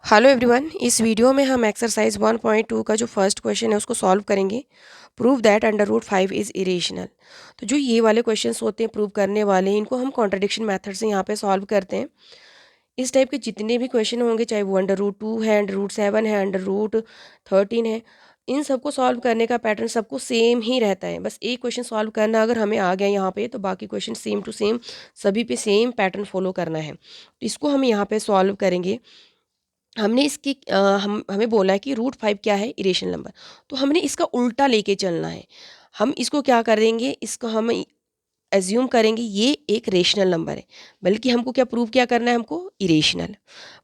Hello everyone, इस video में हम एक्सरसाइज 1.2 का जो फर्स्ट क्वेश्चन है उसको सॉल्व करेंगे। Prove that under root 5 is irrational. तो जो ये वाले क्वेश्चंस होते हैं प्रूव करने वाले, इनको हम कॉन्ट्रडिक्शन मेथड से यहाँ पे सॉल्व करते हैं। इस टाइप के जितने भी क्वेश्चन होंगे, चाहे वो अंडर रूट 2 है, अंडर रूट 7 है, अंडर रूट 13 है, इन सबको सॉल्व करने का पैटर्न सबको सेम ही रहता है। बस एक क्वेश्चन सॉल्व करना अगर हमें आ गया यहाँ पे, तो बाकी क्वेश्चन सेम टू सेम सभी पे सेम पैटर्न फॉलो करना है। तो इसको हम यहाँ पे सॉल्व करेंगे। हमने इसकी हमें बोला है कि रूट 5 क्या है, इरेशनल नंबर। तो हमने इसका उल्टा लेके चलना है। हम इसको क्या करेंगे, इसको हम एज्यूम करेंगे ये एक रेशनल नंबर है, बल्कि हमको क्या प्रूव क्या करना है, हमको इरेशनल।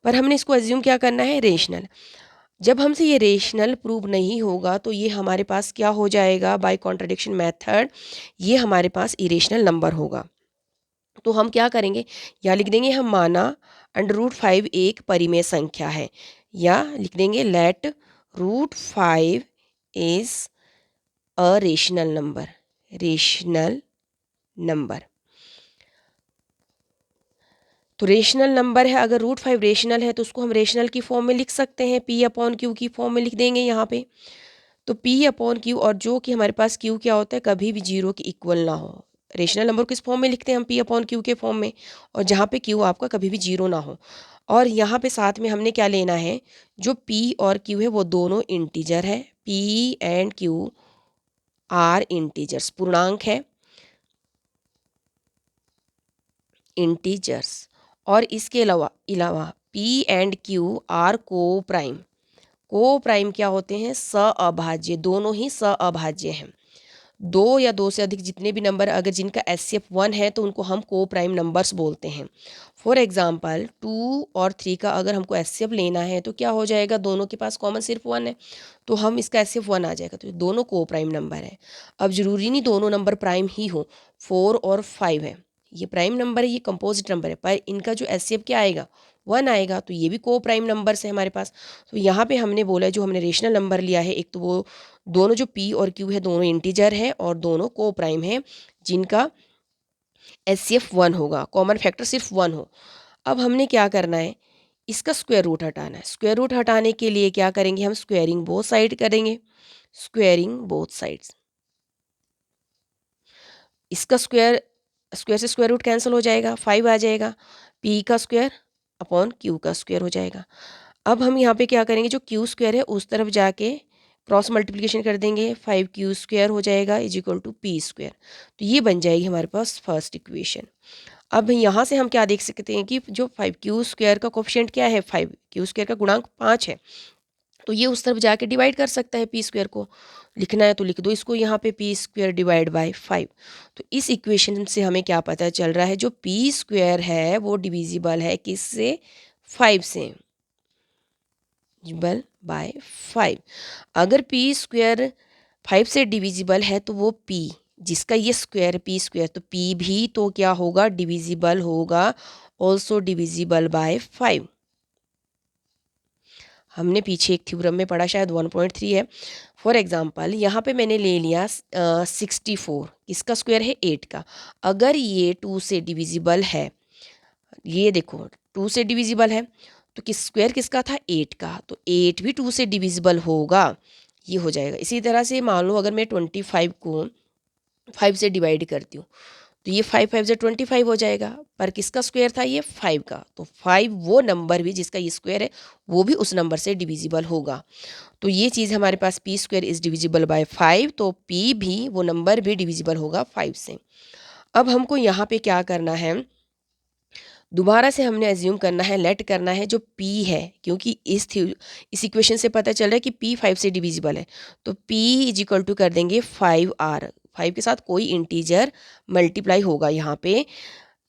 पर हमने इसको एज्यूम क्या करना है, रेशनल। जब हमसे ये रेशनल प्रूव नहीं होगा तो ये हमारे पास क्या हो जाएगा, बाय कॉन्ट्रडिक्शन मेथड ये हमारे पास इरेशनल नंबर होगा। तो हम क्या करेंगे, या लिख देंगे हम माना अंडर रूट 5 एक परिमेय संख्या है, या लिख देंगे let root 5 is a rational number. Rational number तो रेशनल नंबर है, अगर रूट 5 रेशनल है तो उसको हम रेशनल की फॉर्म में लिख सकते हैं, पी अपॉन क्यू की फॉर्म में लिख देंगे यहाँ पे। तो पी अपॉन क्यू, और जो कि हमारे पास क्यू क्या होता है, कभी भी जीरो के इक्वल ना हो। रेशनल नंबर किस फॉर्म में लिखते हैं हम, पी अपॉन क्यू के फॉर्म में, और जहाँ पे क्यू आपका कभी भी जीरो ना हो। और यहाँ पे साथ में हमने क्या लेना है, जो पी और क्यू है वो दोनों इंटीजर है। P and Q R integers, पूर्णांक है, इंटीजर्स। और इसके अलावा अलावा पी एंड क्यू आर को प्राइम। को प्राइम क्या होते हैं, सअभाज्य, दोनों ही सअभाज्य हैं। दो या दो से अधिक जितने भी नंबर अगर जिनका एचसीएफ 1 है तो उनको हम को प्राइम नंबर्स बोलते हैं। फॉर एग्जांपल 2 और 3 का अगर हमको एचसीएफ लेना है तो क्या हो जाएगा, दोनों के पास कॉमन सिर्फ 1 है, तो हम इसका एचसीएफ 1 आ जाएगा। तो ये दोनों को प्राइम नंबर है। अब जरूरी नहीं दोनों नंबर प्राइम ही हो, 4 और 5 है, ये प्राइम नंबर है, ये कंपोजिट नंबर है, पर इनका जो एचसीएफ क्या आएगा, 1 आएगा, तो ये भी को प्राइम नंबर्स है हमारे पास। तो यहाँ पे हमने बोला है, जो हमने रेशनल नंबर लिया है, एक तो वो दोनों जो पी और क्यू है दोनों इंटीजर है और दोनों को प्राइम है, जिनका एचसीएफ 1 होगा, कॉमन फैक्टर सिर्फ 1 हो। अब हमने क्या करना है, इसका स्क्वायर रूट हटाना है। स्क्वायर रूट हटाने के लिए क्या करेंगे, हम स्क्वायरिंग बोथ साइड करेंगे। स्क्वायरिंग बोथ साइड्स, इसका स्क्वायर, स्क्वायर से स्क्वायर रूट कैंसिल हो जाएगा, 5 आ जाएगा। पी का स्क्वायर अपॉन क्यू का स्क्वायर हो जाएगा। अब हम यहाँ पे क्या करेंगे, जो क्यू स्क्वायर है उस तरफ जाके क्रॉस मल्टीप्लिकेशन कर देंगे, 5 क्यू स्क्वायर हो जाएगा is equal to p square. तो ये बन जाएगी हमारे पास फर्स्ट इक्वेशन। अब यहाँ से हम क्या देख सकते हैं कि जो 5 क्यू स्क्वायर का कोफिशिएंट क्या है, 5 क्यू स्क्वायर का गुणांक 5 है, तो ये उस तरफ जाके डिवाइड कर सकता है, पी स्क्वायर को लिखना है तो लिख दो इसको यहाँ पे, पी स्क्वायर डिवाइड बाय 5। तो इस इक्वेशन से हमें क्या पता चल रहा है, जो पी स्क्वायर है वो डिविजिबल है किससे, 5 से, डिविजिबल बाय 5। अगर पी स्क्वायर 5 से डिविजिबल है तो वो पी जिसका ये स्क्वायर पी स्क्वायर, तो पी भी तो क्या होगा, डिविजिबल होगा, ऑल्सो डिविजिबल बाय 5। हमने पीछे एक थ्योरम में पढ़ा, शायद 1.3 है। फॉर एग्जांपल यहाँ पे मैंने ले लिया 64, इसका स्क्वायर है 8 का। अगर ये 2 से डिविजिबल है, ये देखो 2 से डिविजिबल है, तो किस स्क्वायर किसका था, 8 का, तो 8 भी 2 से डिविजिबल होगा, ये हो जाएगा। इसी तरह से मान लो अगर मैं 25 को 5 से डिवाइड करती हूँ, तो ये 5 5 से 25 हो जाएगा, पर किसका स्क्वायर था, ये 5 का, तो 5 वो नंबर भी जिसका ये स्क्वायर है वो भी उस नंबर से डिविजिबल होगा। तो ये चीज़ हमारे पास P square is divisible by 5, तो पी भी वो नंबर भी डिविजिबल होगा 5 से। अब हमको यहाँ पे क्या करना है, दोबारा से हमने एज्यूम करना है, लेट करना है जो p है, क्योंकि इस इक्वेशन से पता चल रहा है कि p 5 से डिविजिबल है, तो p इज इक्वल टू कर देंगे 5r, 5 के साथ कोई इंटीजर मल्टीप्लाई होगा यहाँ पे,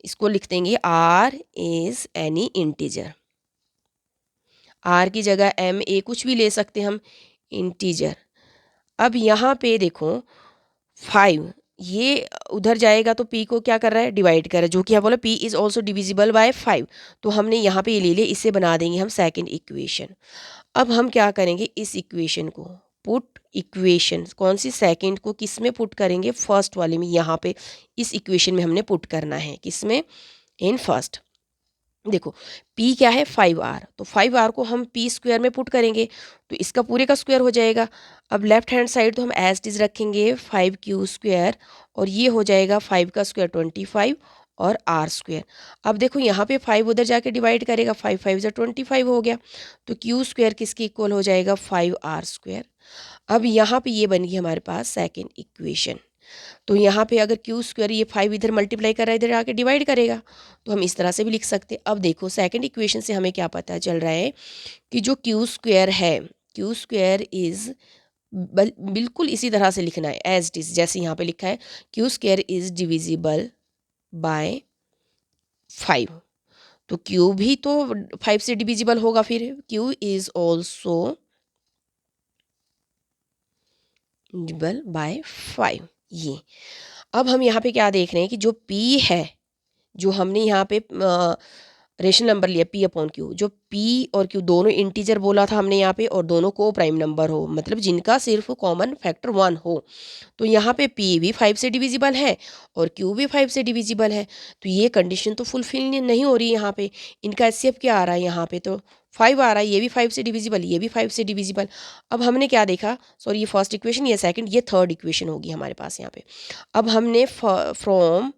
इसको लिख देंगे r is any integer. r की जगह m a कुछ भी ले सकते हम, इंटीजर। अब यहाँ पे देखो 5 ये उधर जाएगा तो p को क्या कर रहा है, डिवाइड कर रहा है, जो कि हम बोला p is also divisible by 5। तो हमने यहाँ पे ये ले लिया, इससे बना देंगे हम सेकंड इक्वेशन। अब हम क्या करेंगे, इस इक्वेशन को पुट, इक्वेशन कौन सी, सेकंड को किस में पुट करेंगे, फर्स्ट वाले में, यहाँ पे इस इक्वेशन में हमने पुट करना है, किस में, इन फर्स्ट। देखो p क्या है 5r, तो 5r को हम p स्क्वायर में पुट करेंगे तो इसका पूरे का स्क्वायर हो जाएगा। अब लेफ्ट हैंड साइड तो हम एज इट इज रखेंगे 5q स्क्वायर, और ये हो जाएगा 5 का स्क्वायर 25 और r स्क्वायर। अब देखो यहाँ पे 5 उधर जाके डिवाइड करेगा, 5 5 से 25 हो गया, तो q स्क्वायर किसके इक्वल हो जाएगा 5r स्क्वायर। अब यहाँ पे ये बन गई हमारे पास सेकेंड इक्वेशन। तो यहाँ पे अगर क्यू स्क्वायर ये 5 इधर मल्टीप्लाई कर रहा है, इधर आके डिवाइड करेगा, तो हम इस तरह से भी लिख सकते हैं। अब देखो सेकंड इक्वेशन से हमें क्या पता चल रहा है कि जो क्यू स्क्वायर है, क्यू स्क्वायर इज बिल्कुल इसी तरह से लिखना है एज इट इज, जैसे यहाँ पे लिखा है Q square is divisible by 5। तो क्यू भी तो 5 से डिविजिबल होगा, फिर Q is also divisible by 5। ये अब हम यहाँ पे क्या देख रहे हैं कि जो p है, जो हमने यहाँ पे रेशनल नंबर लिया p अपॉन क्यू, जो p और q दोनों इंटीजर बोला था हमने यहाँ पे, और दोनों को प्राइम नंबर हो, मतलब जिनका सिर्फ कॉमन फैक्टर 1 हो, तो यहाँ पे p भी 5 से डिविजिबल है और q भी 5 से डिविजिबल है। तो ये कंडीशन तो फुलफिल नहीं हो रही यहाँ पे। इनका एचसीएफ क्या आ रहा है यहाँ पे, तो 5 आ रहा है, ये भी 5 से डिविजिबल, ये भी 5 से डिविजिबल। अब हमने क्या देखा, सॉरी ये फर्स्ट इक्वेशन, ये सेकंड, ये थर्ड इक्वेशन होगी हमारे पास यहाँ पे। अब हमने फ्रॉम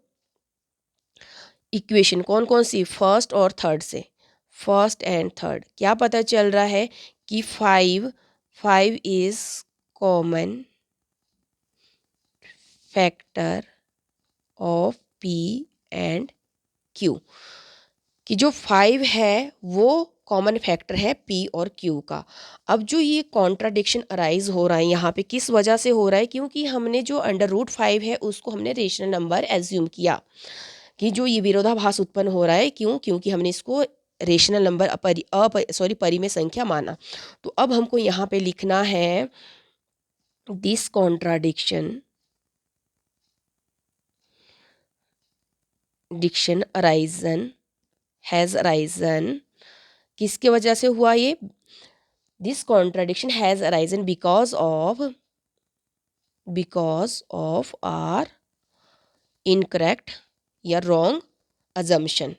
इक्वेशन कौन कौन सी, फर्स्ट और थर्ड से, फर्स्ट एंड थर्ड क्या पता चल रहा है कि 5 is common factor of p and q, कि जो 5 है वो कॉमन फैक्टर है p और q का। अब जो ये कॉन्ट्राडिक्शन अराइज हो रहा है यहाँ पे किस वजह से हो रहा है, क्योंकि हमने जो √5 है उसको हमने रेशनल नंबर एज्यूम किया, कि जो ये विरोधाभास उत्पन्न हो रहा है, क्यों, क्योंकि हमने इसको रेशनल नंबर परी में संख्या माना। तो अब हमको यहाँ पे लिखना है दिस कॉन्ट्राडिक्शन हैज अराइजन, किसके वजह से हुआ ये, this contradiction has arisen because of our incorrect या रॉन्ग अजम्पशन।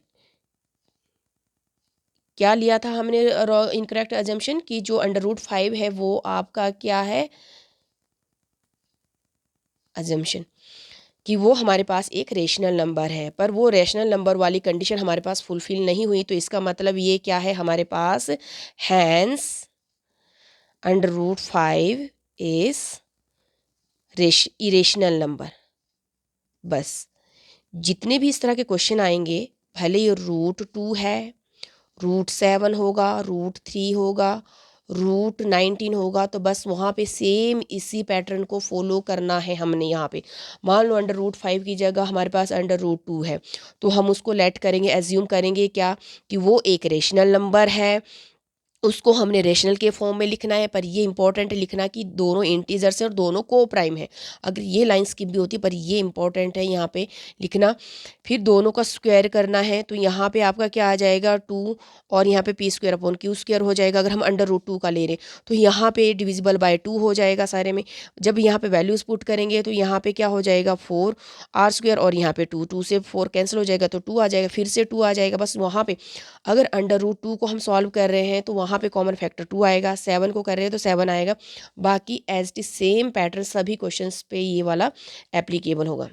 क्या लिया था हमने इनकरेक्ट अजम्पशन, कि जो √5 है वो आपका क्या है, अजम्पशन कि वो हमारे पास एक रेशनल नंबर है, पर वो रेशनल नंबर वाली कंडीशन हमारे पास फुलफिल नहीं हुई। तो इसका मतलब ये क्या है हमारे पास, हैंस √5 इज इरेशनल नंबर। बस जितने भी इस तरह के क्वेश्चन आएंगे, भले ये √2 है, √7 होगा, √3 होगा, √19 होगा, तो बस वहाँ पे सेम इसी पैटर्न को फॉलो करना है हमने। यहाँ पे मान लो √5 की जगह हमारे पास √2 है, तो हम उसको लेट करेंगे, एज्यूम करेंगे क्या, कि वो एक रेशनल नंबर है, उसको हमने रेशनल के फॉर्म में लिखना है। पर ये इंपॉर्टेंट है लिखना कि दोनों इंटीजर्स है और दोनों को प्राइम है। अगर ये लाइन स्किप भी होती, पर ये इंपॉर्टेंट है यहाँ पे लिखना। फिर दोनों का स्क्वायर करना है, तो यहाँ पे आपका क्या आ जाएगा 2, और यहाँ पे p square upon q square हो जाएगा। अगर हम √2 का ले रहे तो यहाँ पे डिविजिबल बाय 2 हो जाएगा सारे में। जब यहाँ पे वैल्यूज पुट करेंगे तो यहाँ पे क्या हो जाएगा 4r स्क्वायर, और यहाँ पे 2 से 4 कैंसिल हो जाएगा तो 2 आ जाएगा, फिर से 2 आ जाएगा। बस वहाँ पे अगर √2 को हम सॉल्व कर रहे हैं तो वहाँ पे कॉमन फैक्टर 2 आएगा, 7 को कर रहे हैं तो 7 आएगा। बाकी एज इट सेम पैटर्न सभी क्वेश्चंस पे ये वाला एप्लीकेबल होगा।